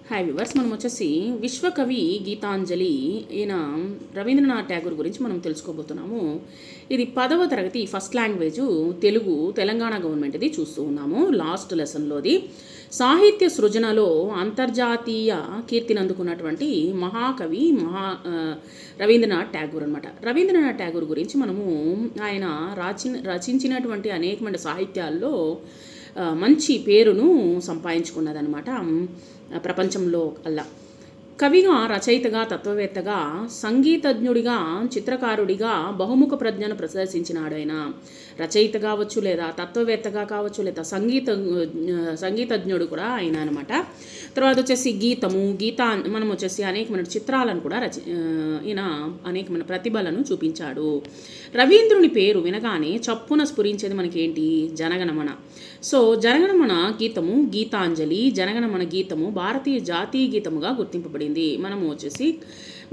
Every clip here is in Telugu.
హాయ్ వివర్స్, మనం వచ్చేసి విశ్వకవి గీతాంజలి ఈయన రవీంద్రనాథ్ ఠాగూర్ గురించి మనం తెలుసుకోబోతున్నాము. ఇది 10వ తరగతి first language Telugu, Telangana government ఇది చూస్తూ ఉన్నాము. లాస్ట్ లెసన్లోది సాహిత్య సృజనలో అంతర్జాతీయ కీర్తిని అందుకున్నటువంటి మహాకవి రవీంద్రనాథ్ ఠాగూర్ అనమాట. రవీంద్రనాథ్ ఠాగూర్ గురించి మనము ఆయన రచించినటువంటి అనేకమైన సాహిత్యాల్లో మంచి పేరును సంపాదించుకున్నదనమాట ప్రపంచంలో అల్లా. కవిగా, రచయితగా, తత్వవేత్తగా, సంగీతజ్ఞుడిగా, చిత్రకారుడిగా బహుముఖ ప్రజ్ఞను ప్రదర్శించినాడు ఆయన. రచయిత కావచ్చు, లేదా తత్వవేత్తగా కావచ్చు, లేదా సంగీతజ్ఞుడు కూడా ఆయన అనమాట. తర్వాత వచ్చేసి మనం వచ్చేసి అనేకమైన చిత్రాలను కూడా ఈయన అనేకమైన ప్రతిభలను చూపించాడు. రవీంద్రుని పేరు వినగానే చప్పున స్ఫురించేది మనకేంటి? జనగణమన. సో జనగణమన గీతము గీతాంజలి, జనగణమన గీతము భారతీయ జాతీయ గీతముగా గుర్తింపబడింది.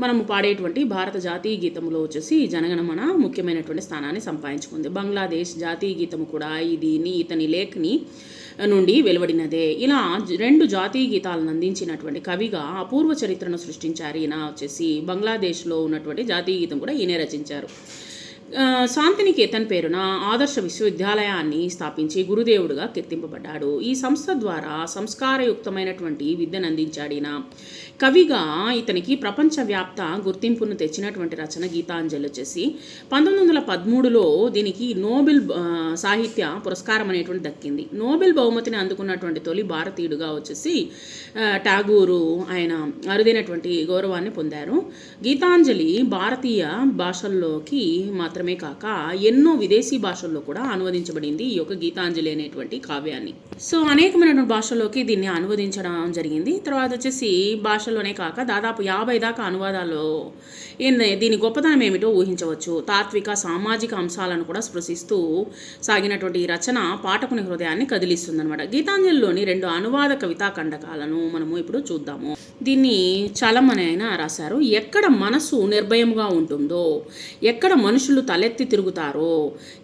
మనము పాడేటువంటి భారత జాతీయ గీతంలో వచ్చేసి జనగణమన ముఖ్యమైనటువంటి స్థానాన్ని సంపాదించుకుంది. బంగ్లాదేశ్ జాతీయ గీతము కూడా ఇతని లేఖని నుండి వెలువడినదే. ఇలా 2 జాతీయ గీతాలను అందించినటువంటి కవిగా అపూర్వ చరిత్రను సృష్టించారు. ఈయన వచ్చేసి బంగ్లాదేశ్లో ఉన్నటువంటి జాతీయ గీతం కూడా ఈయనే రచించారు. శాంతినికేతన్ పేరున ఆదర్శ విశ్వవిద్యాలయాన్ని స్థాపించి గురుదేవుడుగా కీర్తింపబడ్డాడు. ఈ సంస్థ ద్వారా సంస్కారయుక్తమైనటువంటి విద్యను అందించాడు. ఈయన కవిగా ఇతనికి ప్రపంచవ్యాప్త గుర్తింపును తెచ్చినటువంటి రచన గీతాంజలి వచ్చేసి 1913లో దీనికి నోబెల్ సాహిత్య పురస్కారం అనేటువంటి దక్కింది. నోబెల్ బహుమతిని అందుకున్నటువంటి తొలి భారతీయుడుగా వచ్చేసి ఠాగూరు ఆయన అరుదైనటువంటి గౌరవాన్ని పొందారు. గీతాంజలి భారతీయ భాషల్లోకి మాత్రమే కాక ఎన్నో విదేశీ భాషల్లో కూడా అనువదించబడింది ఈ యొక్క గీతాంజలి అనేటువంటి కావ్యాన్ని. సో అనేకమైనటువంటి భాషల్లోకి దీన్ని అనువదించడం జరిగింది. తర్వాత వచ్చేసి భాషల్లోనే కాక దాదాపు 50 దాకా అనువాదాల్లో దీని గొప్పతనం ఏమిటో ఊహించవచ్చు. తాత్విక, సామాజిక అంశాలను కూడా స్పృశిస్తూ సాగినటువంటి ఈ రచన పాఠకుని హృదయాన్ని కదిలిస్తుందన్నమాట. గీతాంజలిలోని 2 అనువాద కవితా ఖండకాలను మనము ఇప్పుడు చూద్దాము. దీన్ని చలం అని ఆయన రాశారు. ఎక్కడ మనసు నిర్భయంగా ఉంటుందో, ఎక్కడ మనుషులు తలెత్తి తిరుగుతారో,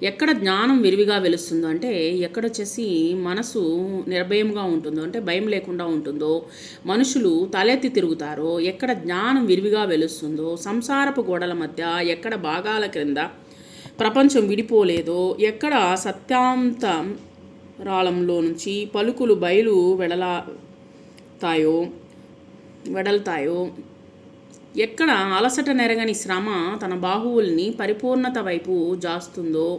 ఎక్కడ జ్ఞానం విరివిగా వెలుస్తుందో, అంటే ఎక్కడొచ్చేసి మనసు నిర్భయంగా ఉంటుందో అంటే భయం లేకుండా ఉంటుందో, మనుషులు తలెత్తి తిరుగుతారో, ఎక్కడ జ్ఞానం విరివిగా వెలుస్తుందో, సంసారపు గోడల మధ్య ఎక్కడ భాగాల క్రింద ప్రపంచం విడిపోలేదో, ఎక్కడ సత్యాంతరాళంలో నుంచి పలుకులు బయలు వెడల్తాయో, ఎక్కడ అలసట నెరగని శ్రమ తన బాహువుల్ని పరిపూర్ణత వైపు జాస్తుందో,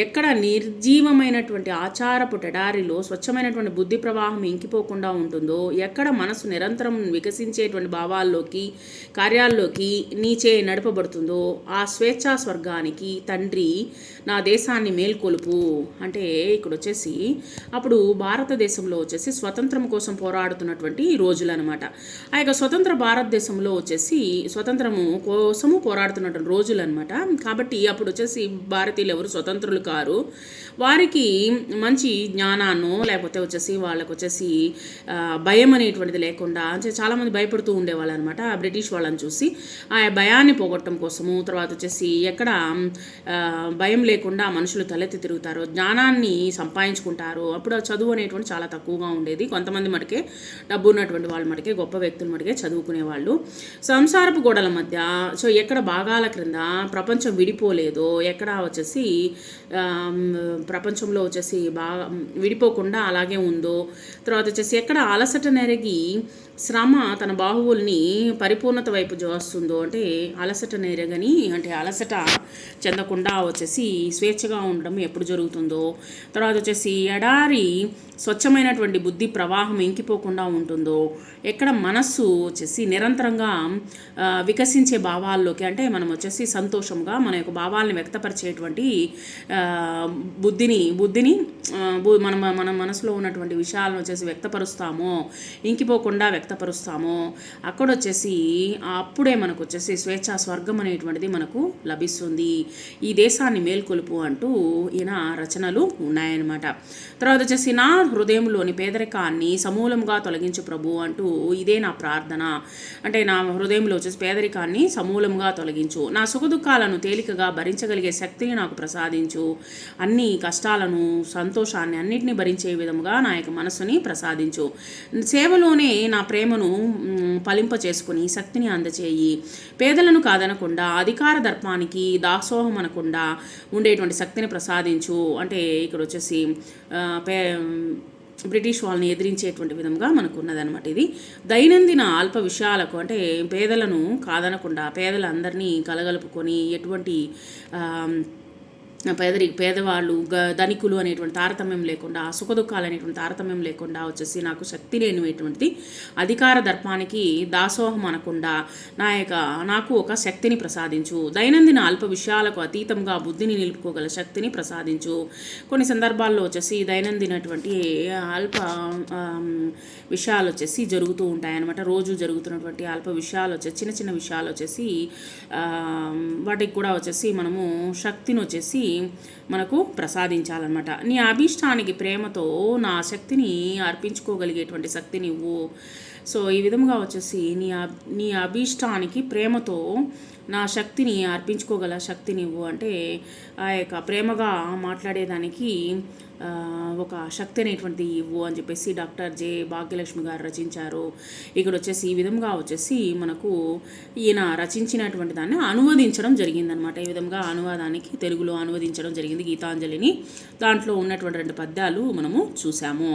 ఎక్కడ నిర్జీవమైనటువంటి ఆచారపు టెడారిలో స్వచ్ఛమైనటువంటి బుద్ధి ప్రవాహం ఇంకిపోకుండా ఉంటుందో, ఎక్కడ మనసు నిరంతరం వికసించేటువంటి భావాల్లోకి, కార్యాల్లోకి నీచే నడపబడుతుందో, ఆ స్వేచ్ఛా స్వర్గానికి తండ్రి నా దేశాన్ని మేల్కొలుపు. అంటే ఇక్కడ వచ్చేసి అప్పుడు భారతదేశంలో వచ్చేసి స్వతంత్రం కోసం పోరాడుతున్నటువంటి రోజులు అనమాట. ఆ యొక్క స్వతంత్ర భారతదేశంలో వచ్చేసి స్వతంత్రము కోసము పోరాడుతున్నటువంటి రోజులు అనమాట. కాబట్టి అప్పుడు వచ్చేసి భారతీయులు ఎవరు స్వతంత్రులు కారు. వారికి మంచి జ్ఞానాన్ని లేకపోతే వచ్చేసి వాళ్ళకు వచ్చేసి భయం అనేటువంటిది లేకుండా చాలామంది భయపడుతూ ఉండేవాళ్ళు అనమాట బ్రిటిష్ వాళ్ళని చూసి. ఆ భయాన్ని పోగొట్టడం కోసము, తర్వాత వచ్చేసి ఎక్కడ భయం లేకుండా మనుషులు తలెత్తి తిరుగుతారో, జ్ఞానాన్ని సంపాదించుకుంటారు. అప్పుడు చదువు అనేటువంటి చాలా తక్కువగా ఉండేది. కొంతమంది మటుకే డబ్బు ఉన్నటువంటి వాళ్ళ మటుకే, గొప్ప వ్యక్తుల మటుకే చదువుకునేవాళ్ళు. సంసారపు గోడల మధ్య, సో ఎక్కడ భాగాల క్రింద ప్రపంచం విడిపోలేదో, ఎక్కడ వచ్చేసి ప్రపంచంలో వచ్చేసి బాగా విడిపోకుండా అలాగే ఉందో, తర్వాత వచ్చేసి ఎక్కడ అలసట నెరగి శ్రమ తన బాహువుల్ని పరిపూర్ణత వైపు జోస్తుందో, అంటే అలసట నెరగని అంటే అలసట చెందకుండా వచ్చేసి స్వేచ్ఛగా ఉండడం ఎప్పుడు జరుగుతుందో, తర్వాత వచ్చేసి ఎడారి స్వచ్ఛమైనటువంటి బుద్ధి ప్రవాహం ఇంకిపోకుండా ఉంటుందో, ఎక్కడ మనస్సు వచ్చేసి నిరంతరంగా వికసించే భావాల్లోకి, అంటే మనం వచ్చేసి సంతోషంగా మన యొక్క భావాలను వ్యక్తపరిచేటువంటి బుద్ధిని మన మనసులో ఉన్నటువంటి విషయాలను వచ్చేసి వ్యక్తపరుస్తామో, ఇంకిపోకుండా వ్యక్తపరుస్తామో, అక్కడొచ్చేసి అప్పుడే మనకు వచ్చేసి స్వేచ్ఛా స్వర్గం అనేటువంటిది మనకు లభిస్తుంది. ఈ దేశాన్ని మేల్కొలుపు అంటూ ఈయన రచనలు ఉన్నాయన్నమాట. తర్వాత వచ్చేసి నా హృదయంలోని పేదరికాన్ని సమూలంగా తొలగించు ప్రభు అంటూ ఇదే నా ప్రార్థన. అంటే నా హృదయంలో వచ్చేసి పేదరికాన్ని సమూలంగా తొలగించు, నా సుఖదుఖాలను తేలికగా భరించగలిగే శక్తిని నాకు ప్రసాదించు, అన్ని కష్టాలను సంతోషాన్ని అన్నిటినీ భరించే విధముగా నా యొక్క మనసుని ప్రసాదించు, సేవలోనే నా ప్రేమను ఫలింప చేసుకుని శక్తిని అందచేయి. పేదలను కాదనకుండా, అధికార దర్పానికి దాసోహం అనకుండా ఉండేటువంటి శక్తిని ప్రసాదించు. అంటే ఇక్కడ వచ్చేసి బ్రిటిష్ వాళ్ళని ఎదిరించేటువంటి విధంగా మనకు ఉన్నదనమాట. ఇది దైనందిన అల్ప విషయాలకు, అంటే పేదలను కాదనకుండా పేదలందరినీ కలగలుపుకొని ఎటువంటి పేదవాళ్ళు ధనికులు అనేటువంటి తారతమ్యం లేకుండా, సుఖదుఖాలు అనేటువంటి తారతమ్యం లేకుండా వచ్చేసి నాకు శక్తి లేనిటువంటిది, అధికార దర్పానికి దాసోహం అనకుండా నాకు ఒక శక్తిని ప్రసాదించు. దైనందిన అల్ప విషయాలకు అతీతంగా బుద్ధిని నిలుపుకోగల శక్తిని ప్రసాదించు. కొన్ని సందర్భాల్లో వచ్చేసి దైనందినటువంటి అల్ప విషయాలు వచ్చేసి జరుగుతూ ఉంటాయన్నమాట. రోజు జరుగుతున్నటువంటి అల్ప విషయాలు వచ్చేసి చిన్న చిన్న విషయాలు వచ్చేసి వాటికి కూడా వచ్చేసి మనము శక్తిని వచ్చేసి మనకు ప్రసాదించాలన్నమాట. నీ అభీష్టానికి ప్రేమతో నా శక్తిని అర్పించుకోగలిగేటువంటి శక్తిని ఇవ్వు. సో ఈ విధంగా వచ్చేసి నీ అభీష్టానికి ప్రేమతో నా శక్తిని అర్పించుకోగల శక్తిని ఇవ్వు. అంటే ఆ యొక్క ప్రేమగా మాట్లాడేదానికి ఒక శక్తి అనేటువంటిది ఇవ్వు అని చెప్పేసి డాక్టర్ జె భాగ్యలక్ష్మి గారు రచించారు. ఇక్కడ వచ్చేసి ఈ విధంగా వచ్చేసి మనకు ఈయన రచించినటువంటి దాన్ని అనువదించడం జరిగిందనమాట. ఈ విధంగా అనువాదానికి తెలుగులో అనువదించడం జరిగింది గీతాంజలిని. దాంట్లో ఉన్నటువంటి 2 పద్యాలు మనము చూసాము.